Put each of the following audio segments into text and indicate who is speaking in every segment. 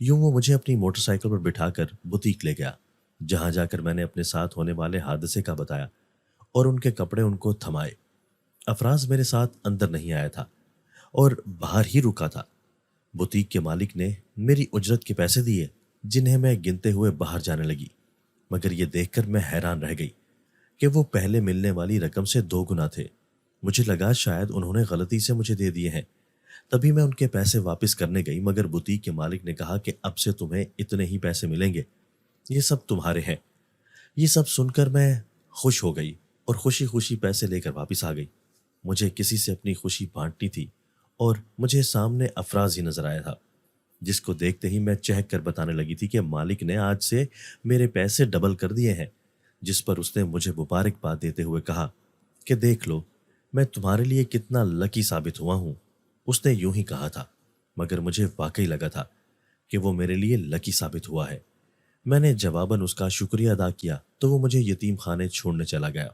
Speaker 1: یوں وہ مجھے اپنی موٹر سائیکل پر بٹھا کر بوتیک لے گیا، جہاں جا کر میں نے اپنے ساتھ ہونے والے حادثے کا بتایا اور ان کے کپڑے ان کو تھمائے۔ افراز میرے ساتھ اندر نہیں آیا تھا اور باہر ہی رکا تھا۔ بوتیک کے مالک نے میری اجرت کے پیسے دیے، جنہیں میں گنتے ہوئے باہر جانے لگی، مگر یہ دیکھ کر میں حیران رہ گئی کہ وہ پہلے ملنے والی رقم سے 2 گنا تھے۔ مجھے لگا شاید انہوں نے غلطی سے مجھے دے دیے ہیں۔ تبھی میں ان کے پیسے واپس کرنے گئی، مگر بوتیک کے مالک نے کہا کہ اب سے تمہیں اتنے ہی پیسے ملیں گے، یہ سب تمہارے ہیں۔ یہ سب سن کر میں خوش ہو گئی اور خوشی خوشی پیسے لے کر واپس آ گئی۔ مجھے کسی سے اپنی خوشی بانٹنی تھی اور مجھے سامنے افراز ہی نظر آیا تھا، جس کو دیکھتے ہی میں چہک کر بتانے لگی تھی کہ مالک نے آج سے میرے پیسے ڈبل کر دیے ہیں، جس پر اس نے مجھے مبارکباد دیتے ہوئے کہا کہ دیکھ لو میں تمہارے لیے کتنا لکی ثابت ہوا ہوں۔ اس نے یوں ہی کہا تھا، مگر مجھے واقعی لگا تھا کہ وہ میرے لیے لکی ثابت ہوا ہے۔ میں نے جواباً اس کا شکریہ ادا کیا تو وہ مجھے یتیم خانے چھوڑنے چلا گیا۔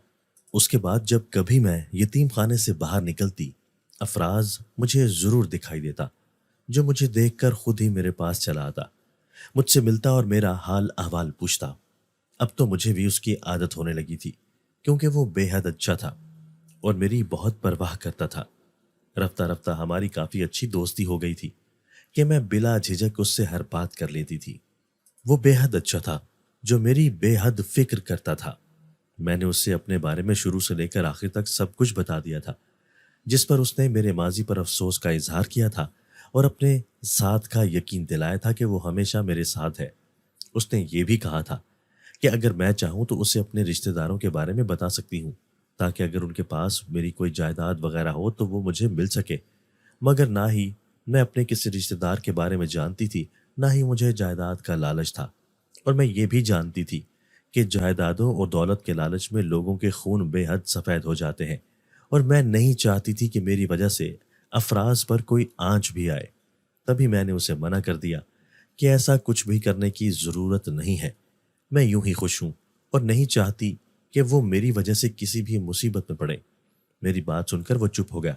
Speaker 1: اس کے بعد جب کبھی میں یتیم خانے سے باہر نکلتی، افراز مجھے ضرور دکھائی دیتا، جو مجھے دیکھ کر خود ہی میرے پاس چلا آتا، مجھ سے ملتا اور میرا حال احوال پوچھتا۔ اب تو مجھے بھی اس کی عادت ہونے لگی تھی، کیونکہ وہ بے حد اچھا تھا اور میری بہت پرواہ کرتا تھا۔ رفتہ رفتہ ہماری کافی اچھی دوستی ہو گئی تھی کہ میں بلا جھجک اس سے ہر بات کر لیتی تھی۔ وہ بے حد اچھا تھا، جو میری بے حد فکر کرتا تھا۔ میں نے اس سے اپنے بارے میں شروع سے لے کر آخر تک سب کچھ بتا دیا تھا، جس پر اس نے میرے ماضی پر افسوس کا اظہار کیا تھا اور اپنے ساتھ کا یقین دلایا تھا کہ وہ ہمیشہ میرے ساتھ ہے۔ اس نے یہ بھی کہا تھا کہ اگر میں چاہوں تو اسے اپنے رشتہ داروں کے بارے میں بتا سکتی ہوں، تاکہ اگر ان کے پاس میری کوئی جائیداد وغیرہ ہو تو وہ مجھے مل سکے، مگر نہ ہی میں اپنے کسی رشتہ دار کے بارے میں جانتی تھی، نہ ہی مجھے جائیداد کا لالچ تھا۔ اور میں یہ بھی جانتی تھی کہ جائیدادوں اور دولت کے لالچ میں لوگوں کے خون بے حد سفید ہو جاتے ہیں، اور میں نہیں چاہتی تھی کہ میری وجہ سے افراز پر کوئی آنچ بھی آئے۔ تبھی میں نے اسے منع کر دیا کہ ایسا کچھ بھی کرنے کی ضرورت نہیں ہے، میں یوں ہی خوش ہوں اور نہیں چاہتی کہ وہ میری وجہ سے کسی بھی مصیبت میں پڑے۔ میری بات سن کر وہ چپ ہو گیا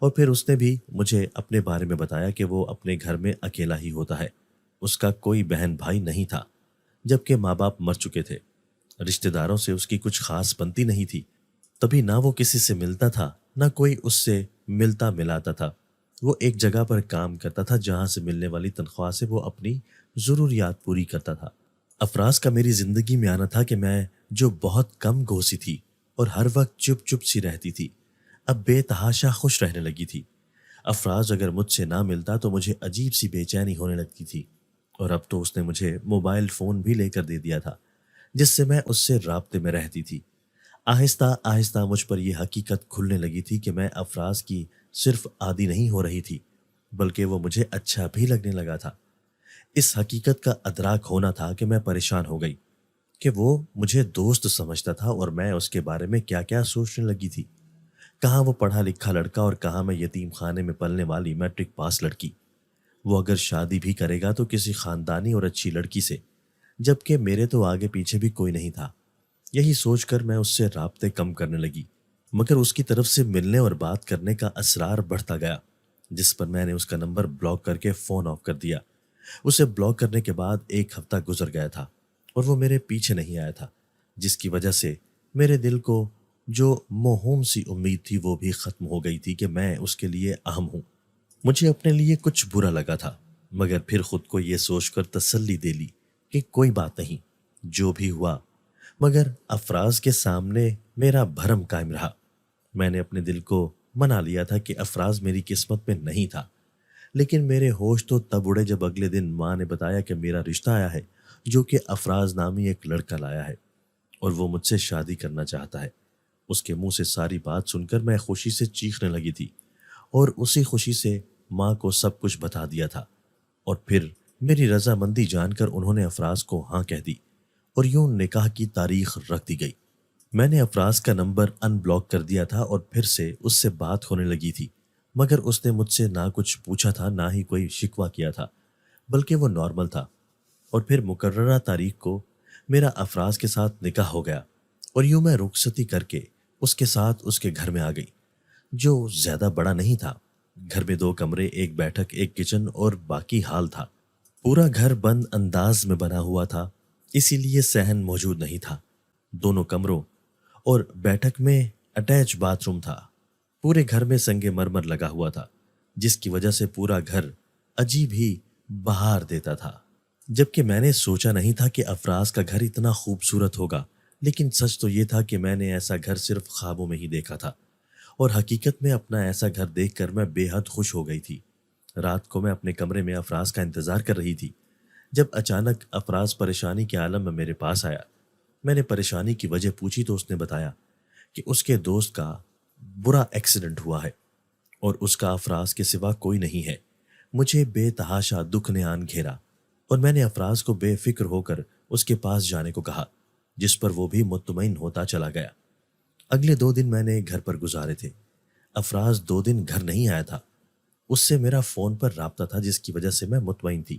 Speaker 1: اور پھر اس نے بھی مجھے اپنے بارے میں بتایا کہ وہ اپنے گھر میں اکیلا ہی ہوتا ہے، اس کا کوئی بہن بھائی نہیں تھا، جبکہ ماں باپ مر چکے تھے۔ رشتہ داروں سے اس کی کچھ خاص بنتی نہیں تھی، تبھی نہ وہ کسی سے ملتا تھا، نہ کوئی اس سے ملتا ملاتا تھا۔ وہ ایک جگہ پر کام کرتا تھا جہاں سے ملنے والی تنخواہ سے وہ اپنی ضروریات پوری کرتا تھا۔ افراز کا میری زندگی میں آنا تھا کہ میں جو بہت کم گھوسی تھی اور ہر وقت چپ چپ سی رہتی تھی، اب بے تحاشا خوش رہنے لگی تھی۔ افراز اگر مجھ سے نہ ملتا تو مجھے عجیب سی بے چینی ہونے لگتی تھی، اور اب تو اس نے مجھے موبائل فون بھی لے کر دے دیا تھا، جس سے میں اس سے رابطے میں رہتی تھی۔ آہستہ آہستہ مجھ پر یہ حقیقت کھلنے لگی تھی کہ میں افراز کی صرف عادی نہیں ہو رہی تھی، بلکہ وہ مجھے اچھا بھی لگنے لگا تھا۔ اس حقیقت کا ادراک ہونا تھا کہ میں پریشان ہو گئی کہ وہ مجھے دوست سمجھتا تھا اور میں اس کے بارے میں کیا کیا سوچنے لگی تھی۔ کہاں وہ پڑھا لکھا لڑکا اور کہاں میں یتیم خانے میں پلنے والی میٹرک پاس لڑکی۔ وہ اگر شادی بھی کرے گا تو کسی خاندانی اور اچھی لڑکی سے، جبکہ میرے تو آگے پیچھے بھی کوئی نہیں تھا۔ یہی سوچ کر میں اس سے رابطے کم کرنے لگی، مگر اس کی طرف سے ملنے اور بات کرنے کا اصرار بڑھتا گیا، جس پر میں نے اس کا نمبر بلاک کر کے فون آف کر دیا۔ اسے بلاک کرنے کے بعد 1 ہفتہ گزر گیا تھا اور وہ میرے پیچھے نہیں آیا تھا، جس کی وجہ سے میرے دل کو جو موہوم سی امید تھی وہ بھی ختم ہو گئی تھی کہ میں اس کے لیے اہم ہوں۔ مجھے اپنے لیے کچھ برا لگا تھا، مگر پھر خود کو یہ سوچ کر تسلی دے لی کہ کوئی بات نہیں، جو بھی ہوا۔ مگر افراز کے سامنے میرا بھرم قائم رہا۔ میں نے اپنے دل کو منا لیا تھا کہ افراز میری قسمت میں نہیں تھا، لیکن میرے ہوش تو تب اڑے جب اگلے دن ماں نے بتایا کہ میرا رشتہ آیا ہے، جو کہ افراز نامی ایک لڑکا لایا ہے اور وہ مجھ سے شادی کرنا چاہتا ہے۔ اس کے منہ سے ساری بات سن کر میں خوشی سے چیخنے لگی تھی، اور اسی خوشی سے ماں کو سب کچھ بتا دیا تھا، اور پھر میری رضامندی جان کر انہوں نے افراز کو ہاں کہہ دی اور یوں نکاح کی تاریخ رکھ دی گئی۔ میں نے افراز کا نمبر ان بلاک کر دیا تھا اور پھر سے اس سے بات ہونے لگی تھی، مگر اس نے مجھ سے نہ کچھ پوچھا تھا نہ ہی کوئی شکوہ کیا تھا، بلکہ وہ نارمل تھا۔ اور پھر مقررہ تاریخ کو میرا افراز کے ساتھ نکاح ہو گیا، اور یوں میں رخصتی کر کے اس کے ساتھ اس کے گھر میں آ گئی، جو زیادہ بڑا نہیں تھا۔ گھر میں 2 کمرے، 1 بیٹھک، 1 کچن اور باقی ہال تھا۔ پورا گھر بند انداز میں بنا ہوا تھا، اسی لیے صحن موجود نہیں تھا۔ دونوں کمروں اور بیٹھک میں اٹیچ باتھ روم تھا۔ پورے گھر میں سنگ مرمر لگا ہوا تھا، جس کی وجہ سے پورا گھر عجیب ہی بہار دیتا تھا۔ جبکہ میں نے سوچا نہیں تھا کہ افراز کا گھر اتنا خوبصورت ہوگا، لیکن سچ تو یہ تھا کہ میں نے ایسا گھر صرف خوابوں میں ہی دیکھا تھا، اور حقیقت میں اپنا ایسا گھر دیکھ کر میں بے حد خوش ہو گئی تھی۔ رات کو میں اپنے کمرے میں افراز کا انتظار کر رہی تھی، جب اچانک افراز پریشانی کے عالم میں میرے پاس آیا۔ میں نے پریشانی کی وجہ پوچھی تو اس نے بتایا کہ اس کے دوست کا برا ایکسیڈنٹ ہوا ہے اور اس کا افراز کے سوا کوئی نہیں ہے۔ مجھے بے تحاشا دکھ نے آن گھیرا اور میں نے افراز کو بے فکر ہو کر اس کے پاس جانے کو کہا، جس پر وہ بھی مطمئن ہوتا چلا گیا۔ اگلے 2 دن میں نے گھر پر گزارے تھے۔ افراز 2 دن گھر نہیں آیا تھا۔ اس سے میرا فون پر رابطہ تھا، جس کی وجہ سے میں مطمئن تھی۔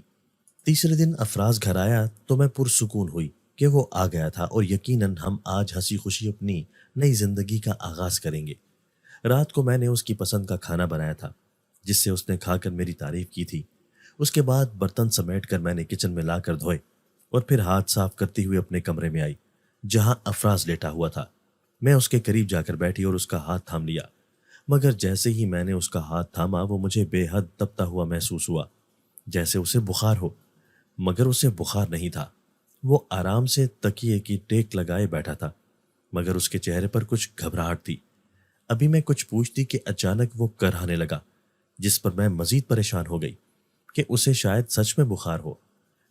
Speaker 1: تیسرے دن افراز گھر آیا تو میں پرسکون ہوئی کہ وہ آ گیا تھا اور یقیناً ہم آج ہنسی خوشی اپنی نئی زندگی کا آغاز کریں گے۔ رات کو میں نے اس کی پسند کا کھانا بنایا تھا، جس سے اس نے کھا کر میری تعریف کی تھی۔ اس کے بعد برتن سمیٹ کر میں نے کچن میں لا کر دھوئے اور پھر ہاتھ صاف کرتی ہوئے اپنے کمرے میں آئی، جہاں افراز لیٹا ہوا تھا۔ میں اس کے قریب جا کر بیٹھی اور اس کا ہاتھ تھام لیا، مگر جیسے ہی میں نے اس کا ہاتھ تھاما وہ مجھے بے حد تپتا ہوا محسوس ہوا، جیسے اسے بخار ہو، مگر اسے بخار نہیں تھا۔ وہ آرام سے تکیے کی ٹیک لگائے بیٹھا تھا، مگر اس کے چہرے پر کچھ گھبراہٹ تھی۔ ابھی میں کچھ پوچھتی کہ اچانک وہ کرانے لگا، جس پر میں مزید پریشان ہو گئی کہ اسے شاید سچ میں بخار ہو۔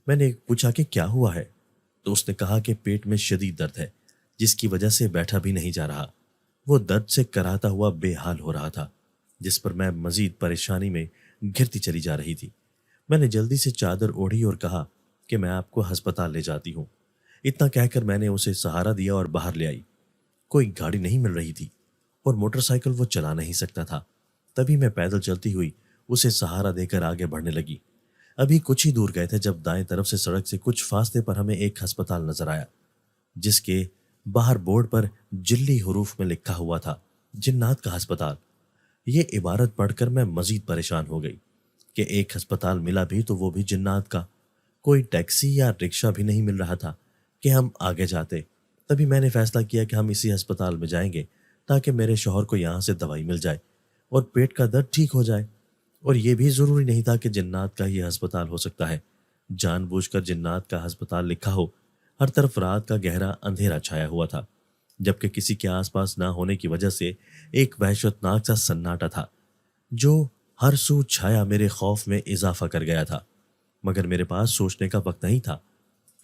Speaker 1: میں نے پوچھا کہ کیا ہوا ہے، تو اس نے کہا کہ پیٹ میں شدید درد ہے، جس کی وجہ سے بیٹھا بھی نہیں جا رہا۔ وہ درد سے کراتا ہوا بے حال ہو رہا تھا، جس پر میں مزید پریشانی میں گھرتی چلی جا رہی تھی۔ میں نے جلدی سے چادر اوڑھی اور کہا کہ میں آپ کو ہسپتال لے جاتی ہوں۔ اتنا کہہ کر میں نے اسے سہارا دیا اور باہر لے آئی۔ کوئی گاڑی نہیں مل رہی تھی اور موٹر سائیکل وہ چلا نہیں سکتا تھا۔ تبھی میں پیدل چلتی ہوئی اسے سہارا دے کر آگے بڑھنے لگی۔ ابھی کچھ ہی دور گئے تھے جب دائیں طرف سے سڑک سے کچھ فاصلے پر ہمیں ایک ہسپتال نظر آیا، جس کے باہر بورڈ پر جلی حروف میں لکھا ہوا تھا، جنات کا ہسپتال۔ یہ عبارت پڑھ کر میں مزید پریشان ہو گئی کہ ایک ہسپتال ملا بھی تو وہ بھی جنات کا۔ کوئی ٹیکسی یا رکشہ بھی نہیں مل رہا تھا کہ ہم آگے جاتے۔ تبھی میں نے فیصلہ کیا کہ ہم اسی ہسپتال میں جائیں گے تاکہ میرے شوہر کو یہاں سے دوائی مل جائے اور پیٹ کا درد ٹھیک ہو جائے۔ اور یہ بھی ضروری نہیں تھا کہ جنات کا ہی ہسپتال ہو سکتا ہے۔ جان بوجھ کر جنات کا ہسپتال لکھا ہو۔ ہر طرف رات کا گہرا اندھیرا چھایا ہوا تھا، جبکہ کسی کے آس پاس نہ ہونے کی وجہ سے ایک وحشتناک سا سناٹا تھا جو ہر سو چھایا میرے خوف میں اضافہ کر گیا تھا، مگر میرے پاس سوچنے کا وقت نہیں تھا۔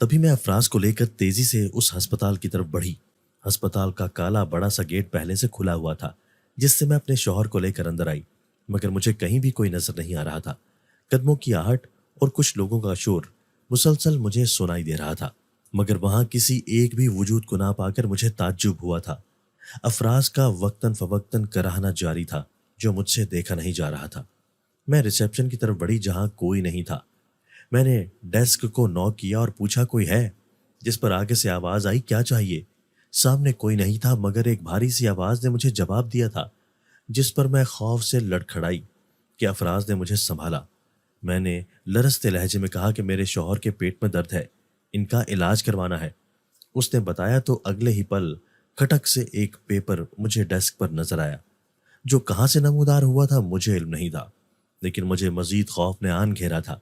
Speaker 1: تبھی میں افراز کو لے کر تیزی سے اس ہسپتال کی طرف بڑھی۔ ہسپتال کا کالا بڑا سا گیٹ پہلے سے کھلا ہوا تھا، جس سے میں اپنے شوہر کو لے کر اندر آئی، مگر مجھے کہیں بھی کوئی نظر نہیں آ رہا تھا۔ قدموں کی آہٹ اور کچھ لوگوں کا شور مسلسل مجھے سنائی دے رہا تھا، مگر وہاں کسی ایک بھی وجود کو نہ پا کر مجھے تعجب ہوا تھا۔ افراز کا وقتاً فوقتاً کراہنا جاری تھا جو مجھ سے دیکھا نہیں جا رہا تھا۔ میں ریسیپشن کی طرف بڑھی جہاں کوئی نہیں تھا۔ میں نے ڈیسک کو نوک کیا اور پوچھا کوئی ہے، جس پر آگے سے آواز آئی کیا چاہیے۔ سامنے کوئی نہیں تھا، مگر ایک بھاری سی آواز نے مجھے جواب دیا تھا، جس پر میں خوف سے لڑکھڑائی کہ افراز نے مجھے سنبھالا۔ میں نے لرزتے لہجے میں کہا کہ میرے شوہر کے پیٹ میں درد ہے، ان کا علاج کروانا ہے۔ اس نے بتایا تو اگلے ہی پل کھٹک سے ایک پیپر مجھے ڈیسک پر نظر آیا، جو کہاں سے نمودار ہوا تھا مجھے علم نہیں تھا، لیکن مجھے مزید خوف نے آن گھیرا تھا۔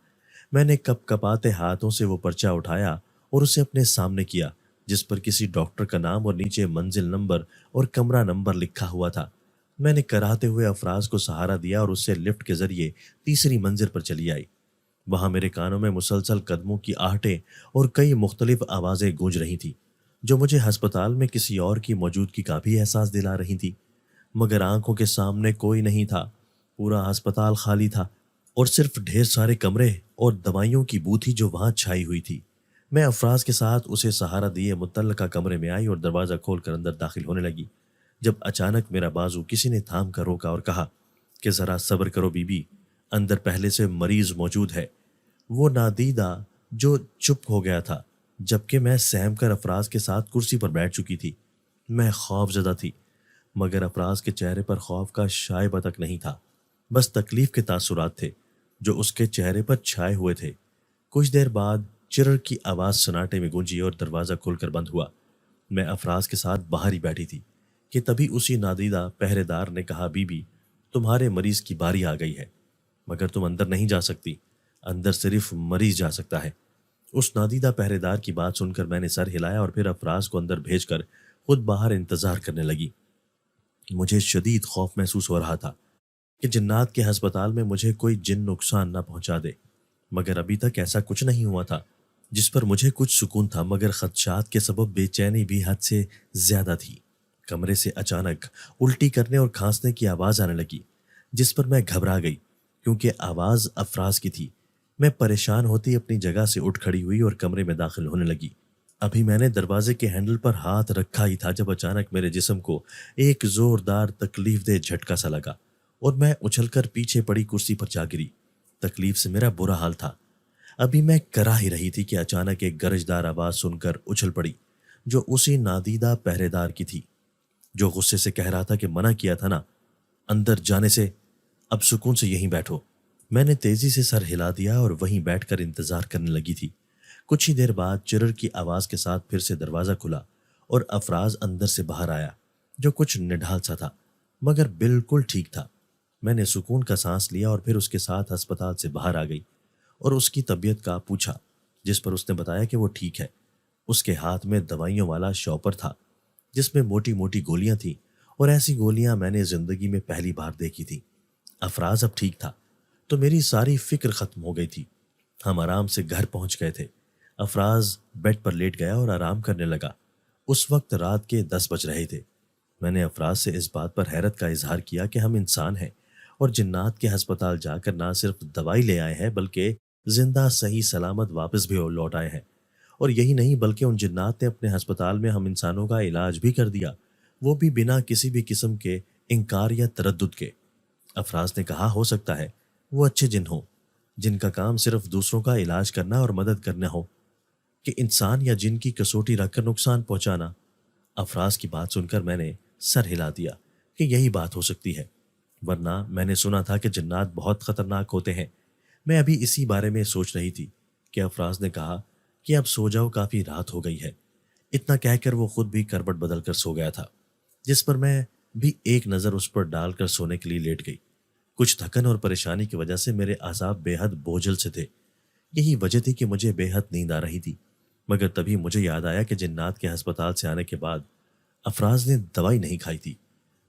Speaker 1: میں نے کپ کپاتے ہاتھوں سے وہ پرچہ اٹھایا اور اسے اپنے سامنے کیا، جس پر کسی ڈاکٹر کا نام اور نیچے منزل نمبر اور کمرہ نمبر لکھا ہوا تھا۔ میں نے کراہتے ہوئے افراز کو سہارا دیا اور اس سے لفٹ کے ذریعے تیسری منزل پر چلی آئی۔ وہاں میرے کانوں میں مسلسل قدموں کی آہٹیں اور کئی مختلف آوازیں گونج رہی تھیں، جو مجھے ہسپتال میں کسی اور کی موجودگی کا بھی احساس دلا رہی تھی، مگر آنکھوں کے سامنے کوئی نہیں تھا۔ پورا ہسپتال خالی تھا اور صرف ڈھیر سارے کمرے اور دوائیوں کی بو تھی جو وہاں چھائی ہوئی تھی۔ میں افراز کے ساتھ اسے سہارا دیے متعلقہ کمرے میں آئی اور دروازہ کھول کر اندر داخل ہونے لگی، جب اچانک میرا بازو کسی نے تھام کر روکا اور کہا کہ ذرا صبر کرو بی بی، اندر پہلے سے مریض موجود ہے۔ وہ نادیدہ جو چپ ہو گیا تھا، جبکہ میں سہم کر افراز کے ساتھ کرسی پر بیٹھ چکی تھی۔ میں خوف زدہ تھی، مگر افراز کے چہرے پر خوف کا شائبہ تک نہیں تھا، بس تکلیف کے تاثرات تھے جو اس کے چہرے پر چھائے ہوئے تھے۔ کچھ دیر بعد چرر کی آواز سناٹے میں گونجی اور دروازہ کھل کر بند ہوا۔ میں افراز کے ساتھ باہر ہی بیٹھی تھی کہ تبھی اسی نادیدہ پہرے دار نے کہا، بی بی تمہارے مریض کی باری آ گئی ہے، مگر تم اندر نہیں جا سکتی، اندر صرف مریض جا سکتا ہے۔ اس نادیدہ پہرے دار کی بات سن کر میں نے سر ہلایا اور پھر افراز کو اندر بھیج کر خود باہر انتظار کرنے لگی۔ مجھے شدید خوف محسوس ہو رہا تھا کہ جنات کے ہسپتال میں مجھے کوئی جن نقصان نہ پہنچا دے، مگر ابھی تک ایسا کچھ نہیں ہوا تھا، جس پر مجھے کچھ سکون تھا، مگر خدشات کے سبب بے چینی بھی حد سے زیادہ تھی۔ کمرے سے اچانک الٹی کرنے اور کھانسنے کی آواز آنے لگی، جس پر میں گھبرا گئی کیونکہ آواز افراز کی تھی۔ میں پریشان ہوتی اپنی جگہ سے اٹھ کھڑی ہوئی اور کمرے میں داخل ہونے لگی۔ ابھی میں نے دروازے کے ہینڈل پر ہاتھ رکھا ہی تھا جب اچانک میرے جسم کو ایک زوردار تکلیف دہ جھٹکا سا لگا اور میں اچھل کر پیچھے پڑی کرسی پر جا گری۔ تکلیف سے میرا برا حال تھا۔ ابھی میں کرا ہی رہی تھی کہ اچانک ایک گرجدار آواز سن کر اچھل پڑی، جو اسی نادیدہ پہرے دار کی تھی، جو غصے سے کہہ رہا تھا کہ منع کیا تھا نا اندر جانے سے، اب سکون سے یہیں بیٹھو۔ میں نے تیزی سے سر ہلا دیا اور وہیں بیٹھ کر انتظار کرنے لگی تھی۔ کچھ ہی دیر بعد چرر کی آواز کے ساتھ پھر سے دروازہ کھلا اور افراز اندر سے باہر آیا، جو کچھ نڈھال سا تھا مگر بالکل ٹھیک تھا۔ میں نے سکون کا سانس لیا اور پھر اس کے ساتھ ہسپتال سے باہر آ گئی اور اس کی طبیعت کا پوچھا، جس پر اس نے بتایا کہ وہ ٹھیک ہے۔ اس کے ہاتھ میں دوائیوں والا شاپر تھا، جس میں موٹی موٹی گولیاں تھیں، اور ایسی گولیاں میں نے زندگی میں پہلی بار دیکھی تھی۔ افراز اب ٹھیک تھا تو میری ساری فکر ختم ہو گئی تھی۔ ہم آرام سے گھر پہنچ گئے تھے۔ افراز بیڈ پر لیٹ گیا اور آرام کرنے لگا۔ اس وقت رات کے 10 بج رہے تھے۔ میں نے افراز سے اس بات پر حیرت کا اظہار کیا کہ ہم انسان ہیں اور جنات کے ہسپتال جا کر نہ صرف دوائی لے آئے ہیں بلکہ زندہ صحیح سلامت واپس بھی لوٹ آئے ہیں، اور یہی نہیں بلکہ ان جنات نے اپنے ہسپتال میں ہم انسانوں کا علاج بھی کر دیا، وہ بھی بنا کسی بھی قسم کے انکار یا تردد کے۔ افراز نے کہا، ہو سکتا ہے وہ اچھے جن ہوں، جن کا کام صرف دوسروں کا علاج کرنا اور مدد کرنا ہو، کہ انسان یا جن کی کسوٹی رکھ کر نقصان پہنچانا۔ افراز کی بات سن کر میں نے سر ہلا دیا کہ یہی بات ہو سکتی ہے، ورنہ میں نے سنا تھا کہ جنات بہت خطرناک ہوتے ہیں۔ میں ابھی اسی بارے میں سوچ رہی تھی کہ افراز نے کہا کہ اب سو جاؤ، کافی رات ہو گئی ہے۔ اتنا کہہ کر وہ خود بھی کربٹ بدل کر سو گیا تھا، جس پر میں بھی ایک نظر اس پر ڈال کر سونے کے لیے لیٹ گئی۔ کچھ تھکن اور پریشانی کی وجہ سے میرے اعصاب بے حد بوجھل سے تھے۔ یہی وجہ تھی کہ مجھے بے حد نیند آ رہی تھی، مگر تبھی مجھے یاد آیا کہ جنات کے ہسپتال سے آنے کے بعد افراز نے دوائی نہیں کھائی تھی۔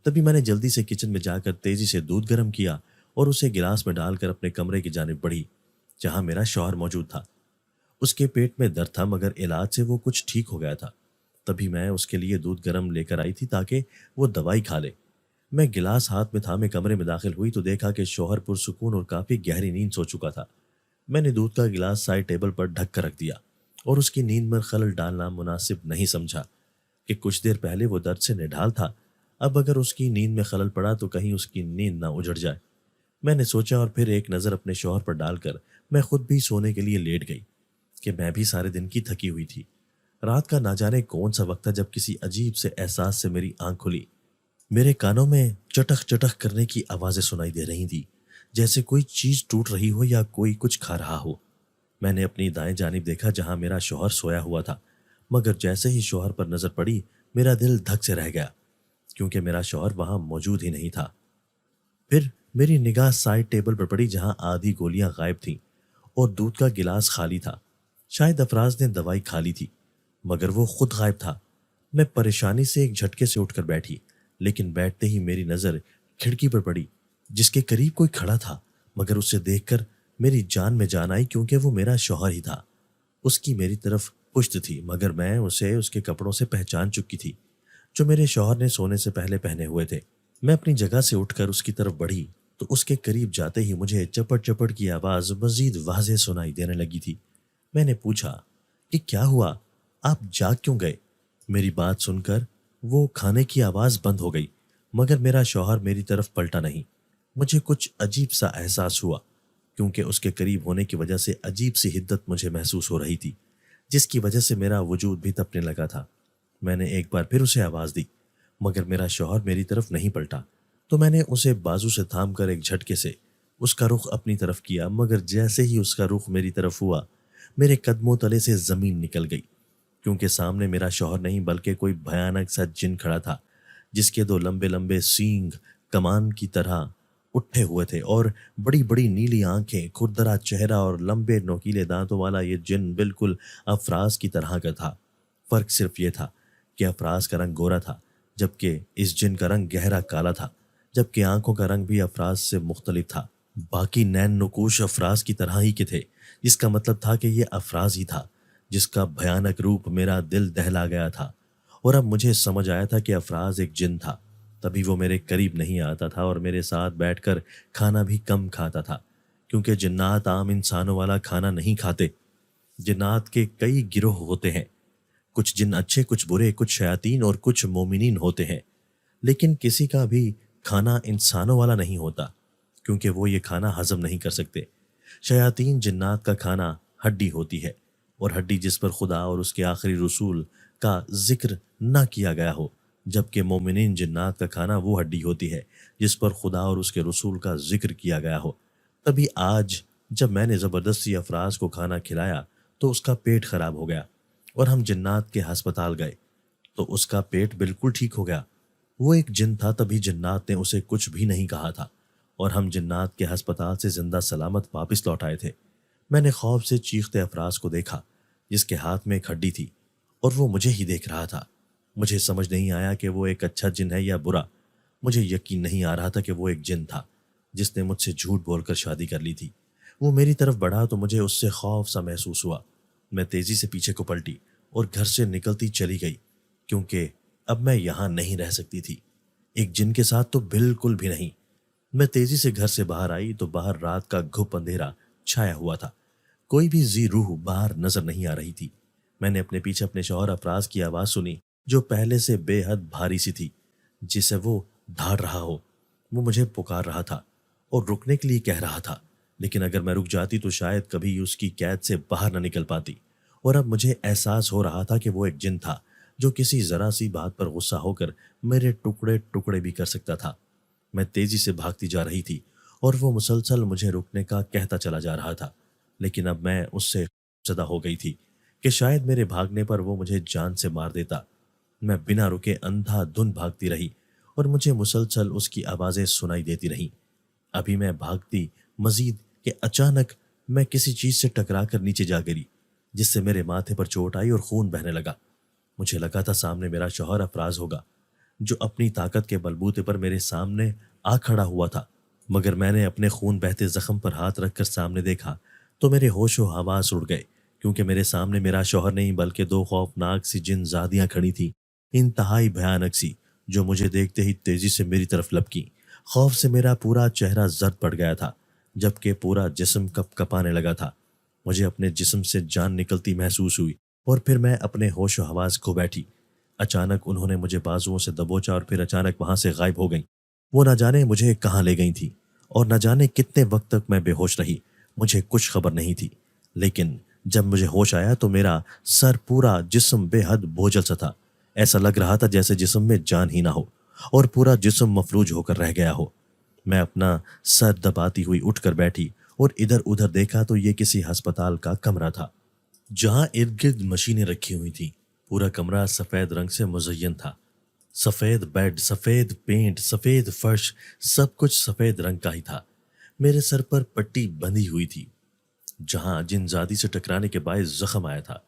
Speaker 1: تبھی میں نے جلدی سے کچن میں جا کر تیزی سے دودھ گرم کیا اور اسے گلاس میں ڈال کر اپنے کمرے کی جانب بڑھی، جہاں میرا شوہر موجود تھا۔ اس کے پیٹ میں درد تھا مگر علاج سے وہ کچھ ٹھیک ہو گیا تھا۔ تبھی میں اس کے لیے دودھ گرم لے کر آئی تھی تاکہ وہ دوائی کھا لے۔ میں گلاس ہاتھ میں تھامے کمرے میں داخل ہوئی تو دیکھا کہ شوہر پرسکون اور کافی گہری نیند سو چکا تھا۔ میں نے دودھ کا گلاس سائڈ ٹیبل پر ڈھک کر رکھ دیا اور اس کی نیند میں خلل ڈالنا مناسب نہیں سمجھا کہ کچھ دیر پہلے وہ درد سے نڈھال تھا، اب اگر اس کی نیند میں خلل پڑا تو کہیں اس کی نیند نہ اجڑ جائے۔ میں نے سوچا اور پھر ایک نظر اپنے شوہر پر ڈال کر میں خود بھی سونے کے لیے لیٹ گئی کہ میں بھی سارے دن کی تھکی ہوئی تھی۔ رات کا نہ جانے کون سا وقت تھا جب کسی عجیب سے احساس سے میری آنکھ کھلی۔ میرے کانوں میں چٹخ چٹخ کرنے کی آوازیں سنائی دے رہی تھی، جیسے کوئی چیز ٹوٹ رہی ہو یا کوئی کچھ کھا رہا ہو۔ میں نے اپنی دائیں جانب دیکھا جہاں میرا شوہر سویا ہوا تھا، مگر جیسے ہی شوہر پر نظر پڑی میرا دل دھک سے رہ گیا کیونکہ میرا شوہر وہاں موجود ہی نہیں تھا۔ پھر میری نگاہ سائڈ ٹیبل پر پڑی جہاں آدھی گولیاں غائب تھیں اور دودھ کا گلاس خالی تھا۔ شاید افراز نے دوائی کھا لی تھی مگر وہ خود غائب تھا۔ میں پریشانی سے ایک جھٹکے سے اٹھ کر بیٹھی، لیکن بیٹھتے ہی میری نظر کھڑکی پر پڑی جس کے قریب کوئی کھڑا تھا، مگر اسے دیکھ کر میری جان میں جان آئی کیونکہ وہ میرا شوہر ہی تھا۔ اس کی میری طرف پشت تھی مگر میں اسے اس کے کپڑوں سے پہچان چکی تھی جو میرے شوہر نے سونے سے پہلے پہنے ہوئے تھے۔ میں اپنی جگہ سے اٹھ کر اس کی طرف بڑھی تو اس کے قریب جاتے ہی مجھے چپٹ چپٹ کی آواز مزید واضح سنائی دینے لگی تھی۔ میں نے پوچھا کہ کیا ہوا، آپ جاگ کیوں گئے؟ میری بات سن کر وہ کھانے کی آواز بند ہو گئی مگر میرا شوہر میری طرف پلٹا نہیں۔ مجھے کچھ عجیب سا احساس ہوا کیونکہ اس کے قریب ہونے کی وجہ سے عجیب سی حدت مجھے محسوس ہو رہی تھی، جس کی وجہ سے میرا وجود بھی تپنے لگا تھا۔ میں نے ایک بار پھر اسے آواز دی مگر میرا شوہر میری طرف نہیں پلٹا، تو میں نے اسے بازو سے تھام کر ایک جھٹکے سے اس کا رخ اپنی طرف کیا، مگر جیسے ہی اس کا رخ میری طرف ہوا میرے قدموں تلے سے زمین نکل گئی، کیونکہ سامنے میرا شوہر نہیں بلکہ کوئی بھیانک سا جن کھڑا تھا، جس کے دو لمبے لمبے سینگ کمان کی طرح اٹھے ہوئے تھے اور بڑی بڑی نیلی آنکھیں، کھردرا چہرہ اور لمبے نوکیلے دانتوں والا یہ جن بالکل افراز کی طرح کا تھا۔ فرق صرف یہ تھا کہ افراز کا رنگ گورا تھا، جبکہ اس جن کا رنگ گہرا کالا تھا، جبکہ آنکھوں کا رنگ بھی افراز سے مختلف تھا۔ باقی نین نقوش افراز کی طرح ہی کے تھے، جس کا مطلب تھا کہ یہ افراز ہی تھا جس کا بھیانک روپ میرا دل دہلا گیا تھا۔ اور اب مجھے سمجھ آیا تھا کہ افراز ایک جن تھا، تبھی وہ میرے قریب نہیں آتا تھا اور میرے ساتھ بیٹھ کر کھانا بھی کم کھاتا تھا، کیونکہ جنات عام انسانوں والا کھانا نہیں کھاتے۔ جنات کے کئی گروہ ہوتے ہیں، کچھ جن اچھے، کچھ برے، کچھ شیاطین اور کچھ مومنین ہوتے ہیں، لیکن کسی کا بھی کھانا انسانوں والا نہیں ہوتا، کیونکہ وہ یہ کھانا ہضم نہیں کر سکتے۔ شیاطین جنات کا کھانا ہڈی ہوتی ہے، اور ہڈی جس پر خدا اور اس کے آخری رسول کا ذکر نہ کیا گیا ہو، جبکہ مومنین جنات کا کھانا وہ ہڈی ہوتی ہے جس پر خدا اور اس کے رسول کا ذکر کیا گیا ہو۔ تبھی آج جب میں نے زبردستی افراز کو کھانا کھلایا تو اس کا پیٹ خراب ہو گیا، اور ہم جنات کے ہسپتال گئے تو اس کا پیٹ بالکل ٹھیک ہو گیا۔ وہ ایک جن تھا، تبھی جنات نے اسے کچھ بھی نہیں کہا تھا، اور ہم جنات کے ہسپتال سے زندہ سلامت واپس لوٹ آئے تھے۔ میں نے خوف سے چیختے افراز کو دیکھا، جس کے ہاتھ میں ایک ہڈی تھی، اور وہ مجھے ہی دیکھ رہا تھا۔ مجھے سمجھ نہیں آیا کہ وہ ایک اچھا جن ہے یا برا۔ مجھے یقین نہیں آ رہا تھا کہ وہ ایک جن تھا جس نے مجھ سے جھوٹ بول کر شادی کر لی تھی۔ وہ میری طرف بڑھا تو مجھے اس سے خوف سا محسوس ہوا۔ میں تیزی سے پیچھے کو پلٹی اور گھر سے نکلتی چلی گئی، کیونکہ اب میں یہاں نہیں رہ سکتی تھی، ایک جن کے ساتھ تو بالکل بھی نہیں۔ میں تیزی سے گھر سے باہر آئی تو باہر رات کا گھپ اندھیرا چھایا ہوا تھا، کوئی بھی ذی روح باہر نظر نہیں آ رہی تھی۔ میں نے اپنے پیچھے اپنے شوہر افراز کی آواز سنی، جو پہلے سے بے حد بھاری سی تھی، جسے وہ دھاڑ رہا ہو۔ وہ مجھے پکار رہا تھا اور رکنے کے لیے کہہ رہا تھا، لیکن اگر میں رک جاتی تو شاید کبھی اس کی قید سے باہر نہ نکل پاتی۔ اور اب مجھے احساس ہو رہا تھا کہ وہ ایک جن تھا جو کسی ذرا سی بات پر غصہ ہو کر میرے ٹکڑے ٹکڑے بھی کر سکتا تھا۔ میں تیزی سے بھاگتی جا رہی تھی اور وہ مسلسل مجھے رکنے کا کہتا چلا جا رہا تھا، لیکن اب میں اس سے زدہ ہو گئی تھی کہ شاید میرے بھاگنے پر وہ مجھے جان سے مار دیتا۔ میں بنا رکے اندھا دھن بھاگتی رہی اور مجھے مسلسل اس کی آوازیں سنائی دیتی رہیں۔ ابھی میں بھاگتی مزید کہ اچانک میں کسی چیز سے ٹکرا کر نیچے جا گری، جس سے میرے ماتھے پر چوٹ آئی اور خون بہنے لگا۔ مجھے لگا تھا سامنے میرا شوہر افراز ہوگا، جو اپنی طاقت کے بلبوتے پر میرے سامنے آ کھڑا ہوا تھا، مگر میں نے اپنے خون بہتے زخم پر ہاتھ رکھ کر سامنے دیکھا تو میرے ہوش و حواس اڑ گئے، کیونکہ میرے سامنے میرا شوہر نہیں بلکہ دو خوفناک سی جن زادیاں کھڑی تھیں، انتہائی بھیانک سی، جو مجھے دیکھتے ہی تیزی سے میری طرف لپکیں۔ خوف سے میرا پورا چہرہ زرد پڑ گیا تھا، جبکہ پورا جسم کپ کپانے لگا تھا۔ مجھے اپنے جسم سے جان نکلتی محسوس ہوئی اور پھر میں اپنے ہوش و حواس کھو بیٹھی۔ اچانک انہوں نے مجھے بازوؤں سے دبوچا اور پھر اچانک وہاں سے غائب ہو گئیں۔ وہ نہ جانے مجھے کہاں لے گئی تھی اور نہ جانے کتنے وقت تک میں بے ہوش رہی، مجھے کچھ خبر نہیں تھی۔ لیکن جب مجھے ہوش آیا تو میرا سر، پورا جسم بے حد بوجھل سا تھا، ایسا لگ رہا تھا جیسے جسم میں جان ہی نہ ہو اور پورا جسم مفلوج ہو کر رہ گیا ہو۔ میں اپنا سر دباتی ہوئی اٹھ کر بیٹھی اور ادھر ادھر دیکھا تو یہ کسی ہسپتال کا کمرہ تھا، جہاں ارد گرد مشینیں رکھی ہوئی تھیں۔ پورا کمرہ سفید رنگ سے مزین تھا، سفید بیڈ، سفید پینٹ، سفید فرش، سب کچھ سفید رنگ کا ہی تھا۔ میرے سر پر پٹی بندھی ہوئی تھی، جہاں جن زادی سے ٹکرانے کے باعث زخم آیا تھا۔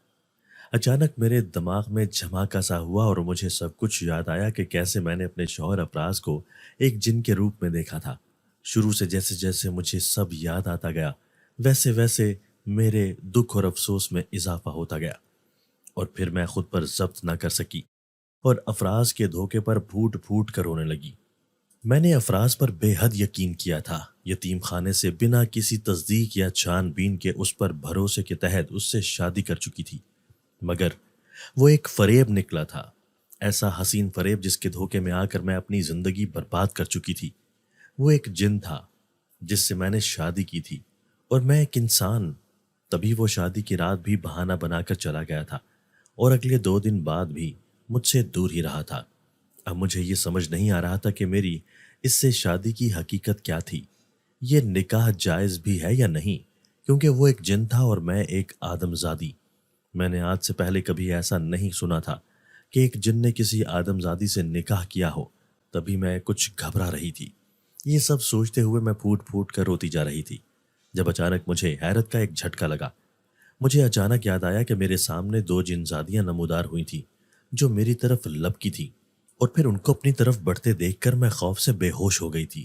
Speaker 1: اچانک میرے دماغ میں جھماکا سا ہوا اور مجھے سب کچھ یاد آیا کہ کیسے میں نے اپنے شوہر افراز کو ایک جن کے روپ میں دیکھا تھا۔ شروع سے جیسے جیسے مجھے سب یاد آتا گیا، ویسے ویسے میرے دکھ اور افسوس میں اضافہ ہوتا گیا، اور پھر میں خود پر ضبط نہ کر سکی اور افراز کے دھوکے پر پھوٹ پھوٹ کر رونے لگی۔ میں نے افراز پر بے حد یقین کیا تھا، یتیم خانے سے بنا کسی تصدیق یا چھان بین کے اس پر بھروسے کے تحت اس سے شادی کر چکی تھی، مگر وہ ایک فریب نکلا تھا، ایسا حسین فریب جس کے دھوکے میں آ کر میں اپنی زندگی برباد کر چکی تھی۔ وہ ایک جن تھا جس سے میں نے شادی کی تھی، اور میں ایک انسان۔ تبھی وہ شادی کی رات بھی بہانہ بنا کر چلا گیا تھا اور اگلے 2 دن بعد بھی مجھ سے دور ہی رہا تھا۔ اب مجھے یہ سمجھ نہیں آ رہا تھا کہ میری اس سے شادی کی حقیقت کیا تھی، یہ نکاح جائز بھی ہے یا نہیں، کیونکہ وہ ایک جن تھا اور میں ایک آدم زادی۔ میں نے آج سے پہلے کبھی ایسا نہیں سنا تھا کہ ایک جن نے کسی آدم زادی سے نکاح کیا ہو۔ تبھی میں کچھ گھبرا رہی تھی۔ یہ سب سوچتے ہوئے میں پھوٹ پھوٹ کر روتی جا رہی تھی جب اچانک مجھے حیرت کا ایک جھٹکا لگا۔ مجھے اچانک یاد آیا کہ میرے سامنے دو جن زادیاں نمودار ہوئی تھیں جو میری طرف لپکی تھیں، اور پھر ان کو اپنی طرف بڑھتے دیکھ کر میں خوف سے بے ہوش ہو گئی تھی۔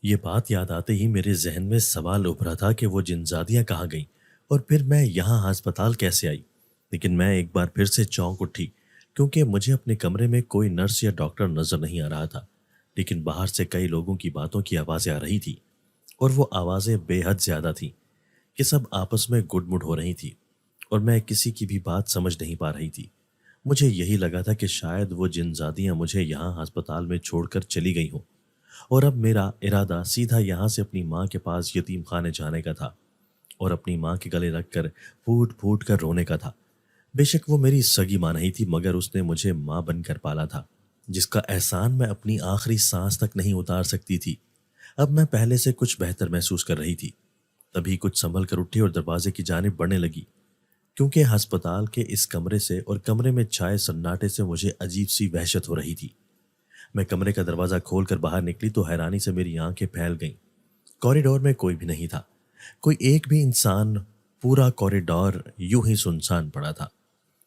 Speaker 1: یہ بات یاد آتے ہی میرے ذہن میں سوال ابھرا تھا کہ وہ جن زادیاں کہاں گئیں اور پھر میں یہاں ہسپتال کیسے آئی۔ لیکن میں ایک بار پھر سے چونک اٹھی کیونکہ مجھے اپنے کمرے میں کوئی نرس یا ڈاکٹر نظر نہیں آ رہا تھا، لیکن باہر سے کئی لوگوں کی باتوں کی آوازیں آ رہی تھیں، اور وہ آوازیں بے حد زیادہ تھیں کہ سب آپس میں گڈ مڈ ہو رہی تھی، اور میں کسی کی بھی بات سمجھ نہیں پا رہی تھی۔ مجھے یہی لگا تھا کہ شاید وہ جن زادیاں مجھے یہاں ہسپتال میں چھوڑ کر چلی گئی ہوں، اور اب میرا ارادہ سیدھا یہاں سے اپنی ماں کے پاس یتیم خانے جانے کا تھا اور اپنی ماں کے گلے لگ کر پھوٹ پھوٹ کر رونے کا تھا۔ بے شک وہ میری سگی ماں نہیں تھی، مگر اس نے مجھے ماں بن کر پالا تھا، جس کا احسان میں اپنی آخری سانس تک نہیں اتار سکتی تھی۔ اب میں پہلے سے کچھ بہتر محسوس کر رہی تھی۔ تبھی کچھ سنبھل کر اٹھی اور دروازے کی جانب بڑھنے لگی، کیونکہ ہسپتال کے اس کمرے سے اور کمرے میں چھائے سناٹے سے مجھے عجیب سی وحشت ہو رہی تھی۔ میں کمرے کا دروازہ کھول کر باہر نکلی تو حیرانی سے میری آنکھیں پھیل گئیں۔ کوریڈور میں کوئی بھی نہیں تھا، کوئی ایک بھی انسان۔ پورا کوریڈور یوں ہی سنسان پڑا تھا،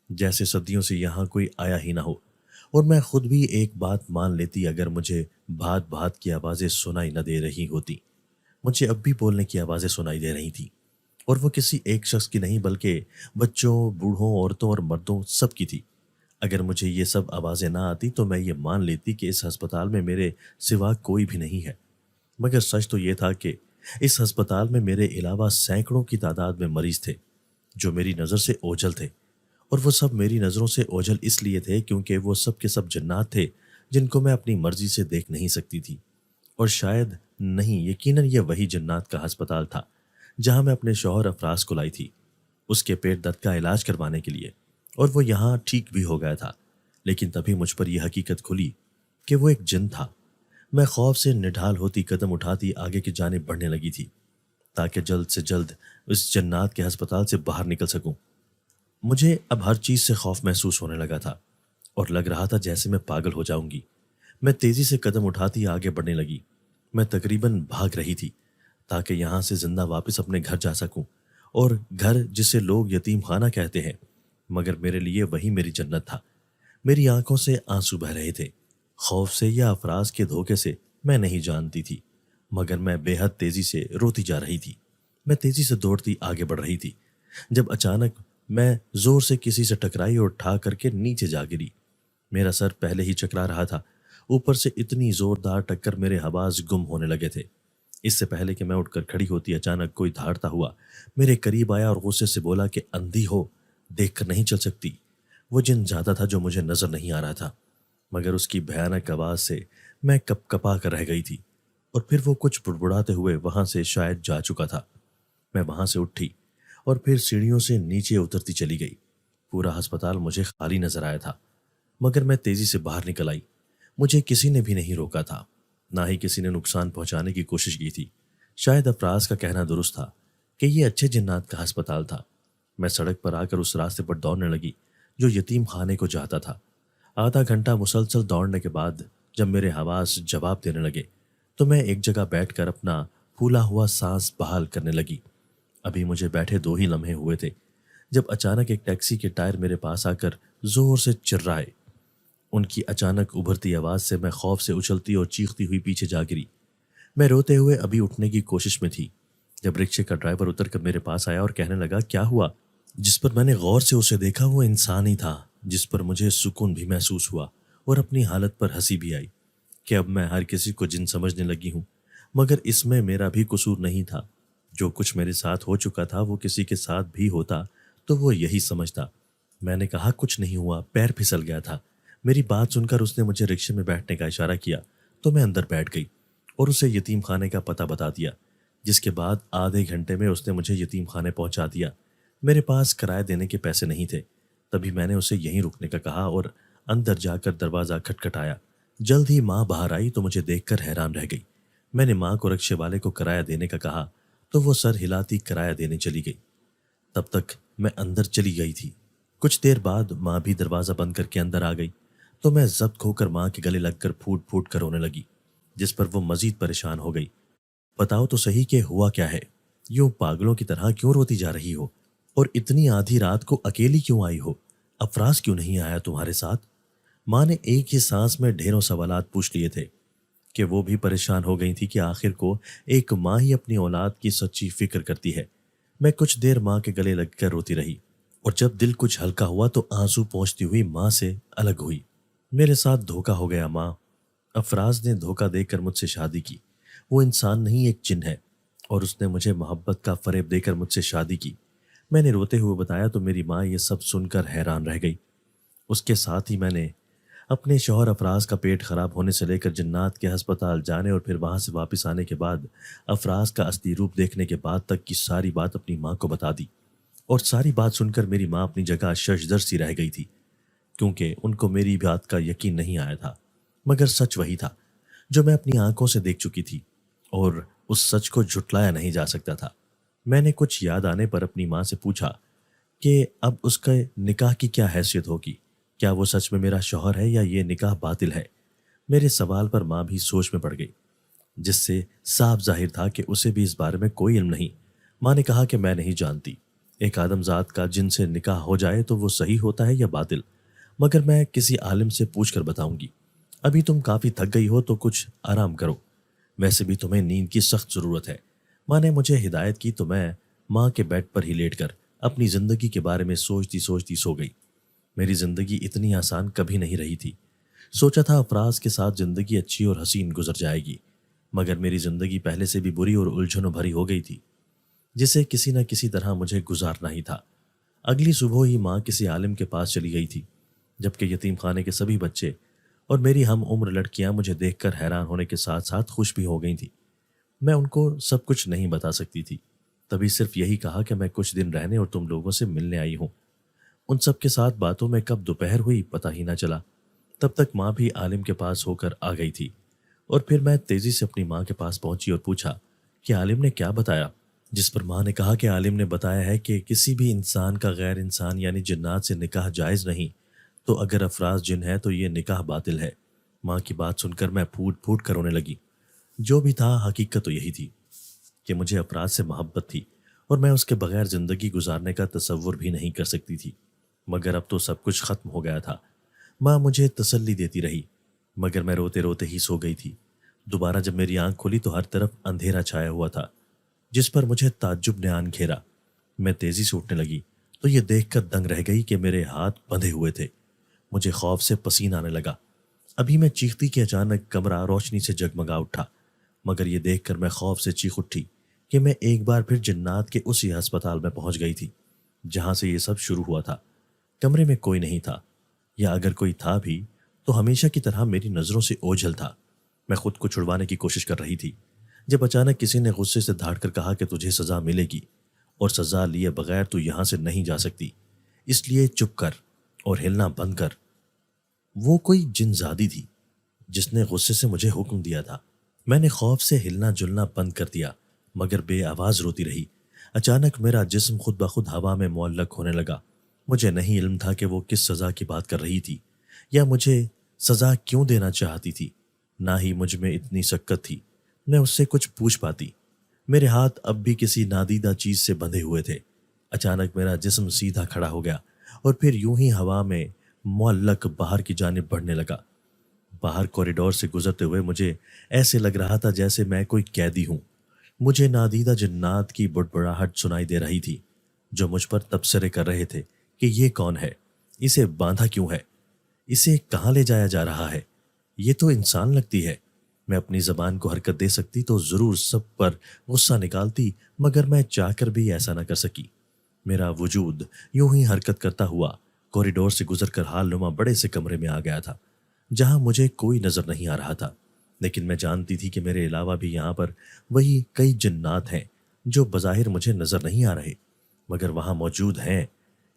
Speaker 1: جیسے صدیوں سے یہاں کوئی آیا ہی نہ ہو، اور میں خود بھی ایک بات مان لیتی اگر مجھے بھات بھات کی آوازیں سنائی نہ دے رہی ہوتی۔ مجھے اب بھی بولنے کی آوازیں سنائی دے رہی تھیں، اور وہ کسی ایک شخص کی نہیں بلکہ بچوں، بوڑھوں، عورتوں اور مردوں سب کی تھی۔ اگر مجھے یہ سب آوازیں نہ آتی تو میں یہ مان لیتی کہ اس ہسپتال میں میرے سوا کوئی بھی نہیں ہے، مگر سچ تو یہ تھا کہ اس ہسپتال میں میرے علاوہ سینکڑوں کی تعداد میں مریض تھے جو میری نظر سے اوجھل تھے، اور وہ سب میری نظروں سے اوجھل اس لیے تھے کیونکہ وہ سب کے سب جنات تھے جن کو میں اپنی مرضی سے دیکھ نہیں سکتی تھی۔ اور شاید نہیں، یقیناً یہ وہی جنات کا ہسپتال تھا جہاں میں اپنے شوہر افراز کو لائی تھی اس کے پیٹ درد کا علاج کروانے کے لیے، اور وہ یہاں ٹھیک بھی ہو گیا تھا۔ لیکن تبھی مجھ پر یہ حقیقت کھلی کہ وہ ایک جن تھا۔ میں خوف سے نڈھال ہوتی قدم اٹھاتی آگے کی جانب بڑھنے لگی تھی تاکہ جلد سے جلد اس جنات کے ہسپتال سے باہر نکل سکوں۔ مجھے اب ہر چیز سے خوف محسوس ہونے لگا تھا اور لگ رہا تھا جیسے میں پاگل ہو جاؤں گی۔ میں تیزی سے قدم اٹھاتی آگے بڑھنے لگی۔ میں تقریباً بھاگ رہی تھی تاکہ یہاں سے زندہ واپس اپنے گھر جا سکوں، اور گھر جسے لوگ یتیم خانہ کہتے ہیں، مگر میرے لیے وہی میری جنت تھا۔ میری آنکھوں سے آنسو بہہ رہے تھے، خوف سے یا افراز کے دھوکے سے میں نہیں جانتی تھی، مگر میں بے حد تیزی سے روتی جا رہی تھی۔ میں تیزی سے دوڑتی آگے بڑھ رہی تھی جب اچانک میں زور سے کسی سے ٹکرائی اور اٹھا کر کے نیچے جا گری۔ میرا سر پہلے ہی چکرا رہا تھا، اوپر سے اتنی زوردار ٹکر میرے حواس گم ہونے لگے تھے۔ اس سے پہلے کہ میں اٹھ کر کھڑی ہوتی اچانک کوئی دھاڑتا ہوا میرے قریب آیا اور غصے سے بولا کہ اندھی ہو، دیکھ کر نہیں چل سکتی۔ وہ جن زیادہ تھا جو مجھے نظر نہیں آ رہا تھا، مگر اس کی بھیانک آواز سے میں کپ کپا کر رہ گئی تھی، اور پھر وہ کچھ بڑبڑاتے ہوئے وہاں سے شاید جا چکا تھا۔ میں وہاں سے اٹھی اور پھر سیڑھیوں سے نیچے اترتی چلی گئی۔ پورا ہسپتال مجھے خالی نظر آیا تھا، مگر میں تیزی سے باہر نکل آئی۔ مجھے کسی نے بھی نہیں روکا تھا، نہ ہی کسی نے نقصان پہنچانے کی کوشش کی تھی۔ شاید افراز کا کہنا درست تھا کہ یہ اچھے جنات کا ہسپتال تھا۔ میں سڑک پر آ کر اس راستے پر دوڑنے لگی جو یتیم خانے کو جاتا تھا۔ آدھا گھنٹہ مسلسل دوڑنے کے بعد جب میرے حواس جواب دینے لگے تو میں ایک جگہ بیٹھ کر اپنا پھولا ہوا سانس بحال کرنے لگی۔ ابھی مجھے بیٹھے 2 ہی لمحے ہوئے تھے جب اچانک ایک ٹیکسی کے ٹائر میرے پاس آ کر زور سے چرائے۔ ان کی اچانک ابھرتی آواز سے میں خوف سے اچھلتی اور چیختی ہوئی پیچھے جا گری۔ میں روتے ہوئے ابھی اٹھنے کی کوشش میں تھی جب رکشے کا ڈرائیور اتر کر میرے پاس آیا اور کہنے لگا کیا ہوا؟ جس پر میں نے غور سے اسے دیکھا وہ انسان ہی تھا، جس پر مجھے سکون بھی محسوس ہوا اور اپنی حالت پر ہنسی بھی آئی کہ اب میں ہر کسی کو جن سمجھنے لگی ہوں، مگر اس میں میرا بھی قصور نہیں تھا۔ جو کچھ میرے ساتھ ہو چکا تھا وہ کسی کے ساتھ بھی ہوتا تو وہ یہی سمجھتا۔ میں نے کہا کچھ نہیں ہوا، پیر پھسل گیا تھا۔ میری بات سن کر اس نے مجھے رکشے میں بیٹھنے کا اشارہ کیا تو میں اندر بیٹھ گئی اور اسے یتیم خانے کا پتہ بتا دیا، جس کے بعد آدھے گھنٹے میں اس نے مجھے یتیم خانے پہنچا دیا۔ میرے پاس کرایہ دینے کے پیسے نہیں تھے، تبھی میں نے اسے یہیں رکنے کا کہا اور اندر جا کر دروازہ کھٹکھٹایا۔ جلد ہی ماں باہر آئی تو مجھے دیکھ کر حیران رہ گئی۔ میں نے ماں کو رکشے والے کو کرایہ دینے کا کہا تو وہ سر ہلاتی کرایہ دینے چلی گئی۔ تب تک میں اندر چلی گئی تھی۔ کچھ دیر بعد ماں بھی دروازہ بند کر کے اندر آ گئی تو میں ضبط کھو کر ماں کے گلے لگ کر پھوٹ پھوٹ کر رونے لگی، جس پر وہ مزید پریشان ہو گئی۔ بتاؤ تو صحیح کہ ہوا کیا ہے؟ یوں پاگلوں کی طرح کیوں روتی جا رہی ہو؟ اور اتنی آدھی رات کو اکیلی کیوں آئی ہو؟ افراز کیوں نہیں آیا تمہارے ساتھ؟ ماں نے ایک ہی سانس میں ڈھیروں سوالات پوچھ لیے تھے کہ وہ بھی پریشان ہو گئی تھی کہ آخر کو ایک ماں ہی اپنی اولاد کی سچی فکر کرتی ہے۔ میں کچھ دیر ماں کے گلے لگ کر روتی رہی اور جب دل کچھ ہلکا ہوا تو آنسو پہنچتی ہوئی ماں سے الگ ہوئی۔ میرے ساتھ دھوکا ہو گیا ماں۔ افراز نے دھوکا دے کر مجھ سے شادی کی۔ وہ انسان نہیں، ایک جن ہے، اور اس نے مجھے محبت کا فریب دے کر مجھ سے شادی کی۔ میں نے روتے ہوئے بتایا تو میری ماں یہ سب سن کر حیران رہ گئی۔ اس کے ساتھ ہی میں نے اپنے شوہر افراز کا پیٹ خراب ہونے سے لے کر جنات کے ہسپتال جانے اور پھر وہاں سے واپس آنے کے بعد افراز کا اصلی روپ دیکھنے کے بعد تک کی ساری بات اپنی ماں کو بتا دی۔ اور ساری بات سن کر میری ماں اپنی جگہ ششدر سی رہ گئی تھی، کیونکہ ان کو میری بات کا یقین نہیں آیا تھا، مگر سچ وہی تھا جو میں اپنی آنکھوں سے دیکھ چکی تھی، اور اس سچ کو جھٹلایا نہیں جا سکتا تھا۔ میں نے کچھ یاد آنے پر اپنی ماں سے پوچھا کہ اب اس کے نکاح کی کیا حیثیت ہوگی؟ کیا وہ سچ میں میرا شوہر ہے یا یہ نکاح باطل ہے؟ میرے سوال پر ماں بھی سوچ میں پڑ گئی، جس سے صاف ظاہر تھا کہ اسے بھی اس بارے میں کوئی علم نہیں۔ ماں نے کہا کہ میں نہیں جانتی، ایک آدم ذات کا جن سے نکاح ہو جائے تو وہ صحیح ہوتا ہے یا باطل، مگر میں کسی عالم سے پوچھ کر بتاؤں گی۔ ابھی تم کافی تھک گئی ہو تو کچھ آرام کرو، ویسے بھی تمہیں نیند کی سخت ضرورت ہے۔ ماں نے مجھے ہدایت کی تو میں ماں کے بیڈ پر ہی لیٹ کر اپنی زندگی کے بارے میں سوچتی سوچتی سو گئی۔ میری زندگی اتنی آسان کبھی نہیں رہی تھی۔ سوچا تھا افراز کے ساتھ زندگی اچھی اور حسین گزر جائے گی، مگر میری زندگی پہلے سے بھی بری اور الجھنوں بھری ہو گئی تھی، جسے کسی نہ کسی طرح مجھے گزارنا ہی تھا۔ اگلی صبح ہی ماں کسی عالم کے پاس چلی گئی تھی، جبکہ یتیم خانے کے سبھی بچے اور میری ہم عمر لڑکیاں مجھے دیکھ کر حیران ہونے کے ساتھ ساتھ خوش بھی ہو گئی تھیں۔ میں ان کو سب کچھ نہیں بتا سکتی تھی، تبھی صرف یہی کہا کہ میں کچھ دن رہنے اور تم لوگوں سے ملنے آئی ہوں۔ ان سب کے ساتھ باتوں میں کب دوپہر ہوئی پتہ ہی نہ چلا۔ تب تک ماں بھی عالم کے پاس ہو کر آ گئی تھی، اور پھر میں تیزی سے اپنی ماں کے پاس پہنچی اور پوچھا کہ عالم نے کیا بتایا؟ جس پر ماں نے کہا کہ عالم نے بتایا ہے کہ کسی بھی انسان کا غیر انسان یعنی جنات سے نکاح جائز نہیں، تو اگر افراز جن ہے تو یہ نکاح باطل ہے۔ ماں کی بات سن کر میں پھوٹ پھوٹ کر رونے لگی۔ جو بھی تھا حقیقت تو یہی تھی کہ مجھے افراز سے محبت تھی اور میں اس کے بغیر زندگی گزارنے کا تصور بھی نہیں کر سکتی تھی، مگر اب تو سب کچھ ختم ہو گیا تھا۔ ماں مجھے تسلی دیتی رہی، مگر میں روتے روتے ہی سو گئی تھی۔ دوبارہ جب میری آنکھ کھلی تو ہر طرف اندھیرا چھایا ہوا تھا، جس پر مجھے تعجب نے آن گھیرا۔ میں تیزی سے اٹھنے لگی تو یہ دیکھ کر دنگ رہ گئی کہ میرے ہاتھ بندھے ہوئے تھے۔ مجھے خوف سے پسینہ آنے لگا۔ ابھی میں چیختی کہ اچانک کمرہ روشنی سے جگمگا اٹھا، مگر یہ دیکھ کر میں خوف سے چیخ اٹھی کہ میں ایک بار پھر جنات کے اسی ہسپتال میں پہنچ گئی تھی جہاں سے یہ سب شروع ہوا تھا۔ کمرے میں کوئی نہیں تھا، یا اگر کوئی تھا بھی تو ہمیشہ کی طرح میری نظروں سے اوجھل تھا۔ میں خود کو چھڑوانے کی کوشش کر رہی تھی جب اچانک کسی نے غصے سے دھاڑ کر کہا کہ تجھے سزا ملے گی، اور سزا لیے بغیر تو یہاں سے نہیں جا سکتی، اس لیے چپ کر اور ہلنا بند کر۔ وہ کوئی جن زادی تھی جس نے غصے سے مجھے حکم دیا تھا۔ میں نے خوف سے ہلنا جلنا بند کر دیا، مگر بے آواز روتی رہی۔ اچانک میرا جسم خود بخود ہوا میں معلق ہونے لگا۔ مجھے نہیں علم تھا کہ وہ کس سزا کی بات کر رہی تھی، یا مجھے سزا کیوں دینا چاہتی تھی۔ نہ ہی مجھ میں اتنی سکت تھی میں اس سے کچھ پوچھ پاتی۔ میرے ہاتھ اب بھی کسی نادیدہ چیز سے بندھے ہوئے تھے۔ اچانک میرا جسم سیدھا کھڑا ہو گیا اور پھر یوں ہی ہوا میں معلق باہر کی جانب بڑھنے لگا۔ باہر کوریڈور سے گزرتے ہوئے مجھے ایسے لگ رہا تھا جیسے میں کوئی قیدی ہوں۔ مجھے نادیدہ جنات کی بڑبڑاہٹ سنائی دے رہی تھی جو مجھ پر تبصرے کر رہے تھے کہ یہ کون ہے، اسے باندھا کیوں ہے، اسے کہاں لے جایا جا رہا ہے، یہ تو انسان لگتی ہے۔ میں اپنی زبان کو حرکت دے سکتی تو ضرور سب پر غصہ نکالتی، مگر میں چاہ کر بھی ایسا نہ کر سکی۔ میرا وجود یوں ہی حرکت کرتا ہوا کوریڈور سے گزر کر حال نما بڑے سے کمرے میں آ گیا تھا جہاں مجھے کوئی نظر نہیں آ رہا تھا، لیکن میں جانتی تھی کہ میرے علاوہ بھی یہاں پر وہی کئی جنات ہیں جو بظاہر مجھے نظر نہیں آ رہے، مگر وہاں موجود ہیں،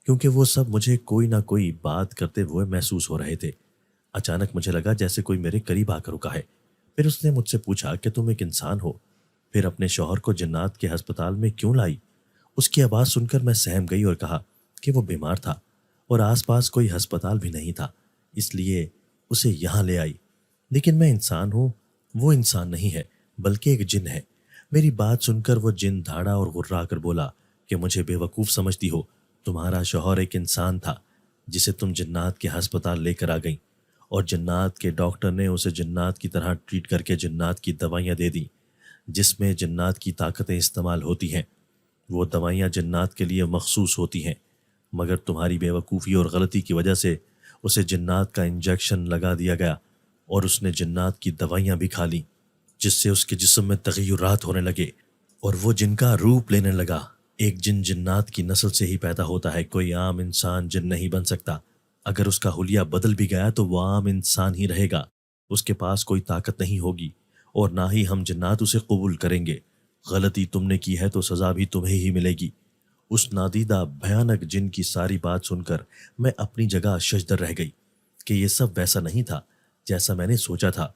Speaker 1: کیونکہ وہ سب مجھے کوئی نہ کوئی بات کرتے ہوئے محسوس ہو رہے تھے۔ اچانک مجھے لگا جیسے کوئی میرے قریب آ کر رکا ہے۔ پھر اس نے مجھ سے پوچھا کہ تم ایک انسان ہو؟ پھر اپنے شوہر کو جنات کے ہسپتال میں کیوں لائی؟ اس کی آواز سن کر میں سہم گئی اور کہا کہ وہ بیمار تھا اور آس پاس کوئی ہسپتال بھی نہیں تھا، اس لیے اسے یہاں لے آئی۔ لیکن میں انسان ہوں، وہ انسان نہیں ہے بلکہ ایک جن ہے۔ میری بات سن کر وہ جن دھاڑا اور غرا کر بولا کہ مجھے بے وقوف سمجھتی ہو؟ تمہارا شوہر ایک انسان تھا جسے تم جنات کے ہسپتال لے کر آ گئیں، اور جنات کے ڈاکٹر نے اسے جنات کی طرح ٹریٹ کر کے جنات کی دوائیاں دے دیں جس میں جنات کی طاقتیں استعمال ہوتی ہیں۔ وہ دوائیاں جنات کے لیے مخصوص ہوتی ہیں، مگر تمہاری بے وقوفی اور غلطی کی وجہ سے اسے جنات کا انجیکشن لگا دیا گیا اور اس نے جنات کی دوائیاں بھی کھا لیں، جس سے اس کے جسم میں تغیرات ہونے لگے اور وہ جن کا روپ لینے لگا۔ ایک جن جنات کی نسل سے ہی پیدا ہوتا ہے، کوئی عام انسان جن نہیں بن سکتا۔ اگر اس کا حلیہ بدل بھی گیا تو وہ عام انسان ہی رہے گا، اس کے پاس کوئی طاقت نہیں ہوگی اور نہ ہی ہم جنات اسے قبول کریں گے۔ غلطی تم نے کی ہے تو سزا بھی تمہیں ہی ملے گی۔ اس نادیدہ بھیانک جن کی ساری بات سن کر میں اپنی جگہ ششدر رہ گئی کہ یہ سب ویسا نہیں تھا جیسا میں نے سوچا تھا۔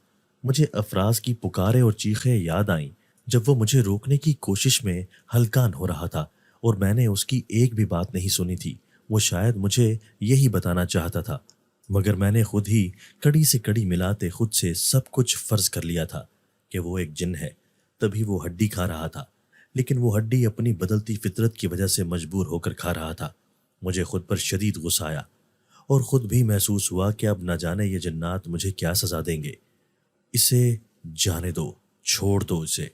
Speaker 1: مجھے افراز کی پکاریں اور چیخیں یاد آئیں جب وہ مجھے روکنے کی کوشش میں ہلکان ہو رہا تھا اور میں نے اس کی ایک بھی بات نہیں سنی تھی۔ وہ شاید مجھے یہی بتانا چاہتا تھا، مگر میں نے خود ہی کڑی سے کڑی ملاتے خود سے سب کچھ فرض کر لیا تھا کہ وہ ایک جن ہے، تبھی وہ ہڈی کھا رہا تھا۔ لیکن وہ ہڈی اپنی بدلتی فطرت کی وجہ سے مجبور ہو کر کھا رہا تھا۔ مجھے خود پر شدید غصہ آیا اور خود بھی محسوس ہوا کہ اب نہ جانے یہ جنات مجھے کیا سزا دیں گے۔ اسے جانے دو، چھوڑ دو اسے۔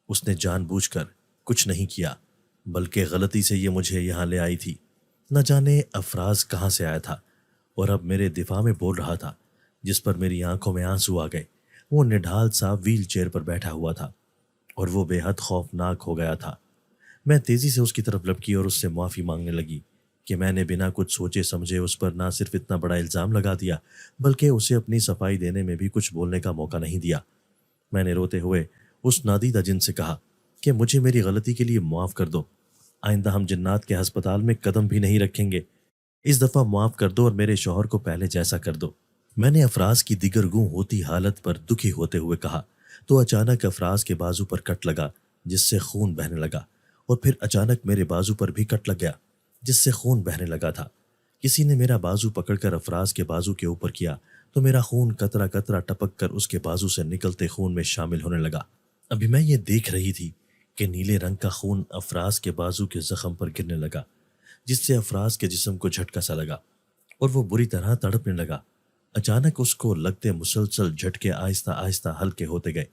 Speaker 1: اس نے جان بوجھ کر کچھ نہیں کیا، بلکہ غلطی سے یہ مجھے یہاں لے آئی تھی۔ نہ جانے افراز کہاں سے آیا تھا اور اب میرے دفاع میں بول رہا تھا، جس پر میری آنکھوں میں آنسو آ گئے۔ وہ نڈھال سا ویل چیئر پر بیٹھا ہوا تھا اور وہ بے حد خوفناک ہو گیا تھا۔ میں تیزی سے اس کی طرف لپکی اور اس سے معافی مانگنے لگی کہ میں نے بنا کچھ سوچے سمجھے اس پر نہ صرف اتنا بڑا الزام لگا دیا بلکہ اسے اپنی صفائی دینے میں بھی کچھ بولنے کا موقع نہیں دیا۔ میں نے روتے ہوئے اس نادیدہ جن سے کہا کہ مجھے میری غلطی کے لیے معاف کر دو، آئندہ ہم جنات کے ہسپتال میں قدم بھی نہیں رکھیں گے، اس دفعہ معاف کر دو اور میرے شوہر کو پہلے جیسا کر دو۔ میں نے افراز کی دیگرگوں ہوتی حالت پر دکھی ہوتے ہوئے کہا تو اچانک افراز کے بازو پر کٹ لگا جس سے خون بہنے لگا، اور پھر اچانک میرے بازو پر بھی کٹ لگ گیا جس سے خون بہنے لگا تھا۔ کسی نے میرا بازو پکڑ کر افراز کے بازو کے اوپر کیا تو میرا خون قطرہ قطرہ ٹپک کر اس کے بازو سے نکلتے خون میں شامل ہونے لگا۔ ابھی میں یہ دیکھ رہی تھی کہ نیلے رنگ کا خون افراز کے بازو کے زخم پر گرنے لگا، جس سے افراز کے جسم کو جھٹکا سا لگا اور وہ بری طرح تڑپنے لگا۔ اچانک اس کو لگتے مسلسل جھٹکے آہستہ آہستہ ہلکے ہوتے گئے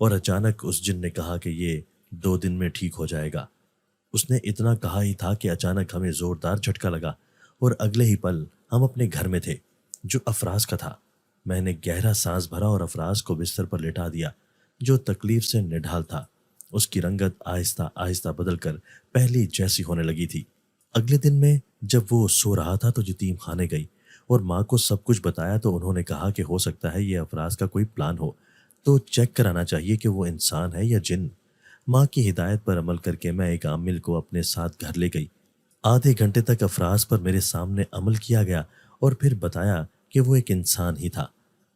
Speaker 1: اور اچانک اس جن نے کہا کہ یہ 2 دن میں ٹھیک ہو جائے گا۔ اس نے اتنا کہا ہی تھا کہ اچانک ہمیں زوردار جھٹکا لگا اور اگلے ہی پل ہم اپنے گھر میں تھے جو افراز کا تھا۔ میں نے گہرا سانس بھرا اور افراز کو بستر پر لٹا دیا جو تکلیف سے نڈھال تھا۔ اس کی رنگت آہستہ آہستہ بدل کر پہلی جیسی ہونے لگی تھی۔ اگلے دن میں جب وہ سو رہا تھا تو یتیم خانے گئی اور ماں کو سب کچھ بتایا تو انہوں نے کہا کہ ہو سکتا ہے یہ افراز کا کوئی پلان ہو، تو چیک کرانا چاہیے کہ وہ انسان ہے یا جن۔ ماں کی ہدایت پر عمل کر کے میں ایک عامل کو اپنے ساتھ گھر لے گئی۔ آدھے گھنٹے تک افراز پر میرے سامنے عمل کیا گیا اور پھر بتایا کہ وہ ایک انسان ہی تھا۔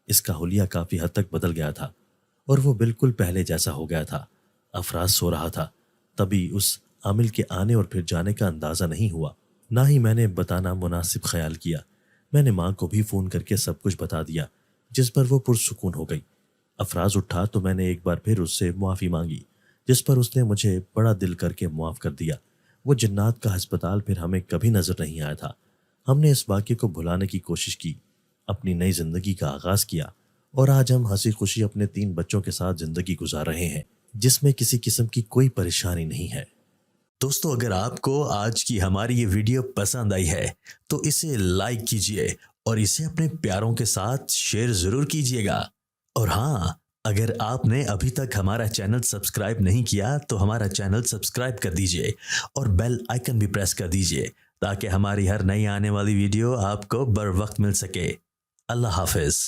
Speaker 1: اس کا حلیہ کافی حد تک بدل گیا تھا اور وہ بالکل پہلے جیسا ہو گیا تھا۔ افراز سو رہا تھا، تبھی اس عامل کے آنے اور پھر جانے کا اندازہ نہیں ہوا، نہ ہی میں نے بتانا مناسب خیال کیا۔ میں نے ماں کو بھی فون کر کے سب کچھ بتا دیا، جس پر وہ پرسکون ہو گئی۔ افراز اٹھا تو میں نے ایک بار پھر اس سے معافی مانگی، جس پر اس نے مجھے بڑا دل کر کے معاف کر دیا۔ وہ جنات کا ہسپتال پھر ہمیں کبھی نظر نہیں آیا تھا۔ ہم نے اس واقعے کو بھلانے کی کوشش کی، اپنی نئی زندگی کا آغاز کیا اور آج ہم ہنسی خوشی اپنے 3 بچوں کے ساتھ زندگی گزار رہے ہیں، جس میں کسی قسم کی کوئی پریشانی نہیں ہے۔
Speaker 2: دوستو، اگر آپ کو آج کی ہماری یہ ویڈیو پسند آئی ہے تو اسے لائک کیجئے اور اسے اپنے پیاروں کے ساتھ شیئر ضرور کیجئے گا۔ اور ہاں، اگر آپ نے ابھی تک ہمارا چینل سبسکرائب نہیں کیا تو ہمارا چینل سبسکرائب کر دیجئے اور بیل آئیکن بھی پریس کر دیجئے تاکہ ہماری ہر نئی آنے والی ویڈیو آپ کو بر وقت مل سکے۔ اللہ حافظ۔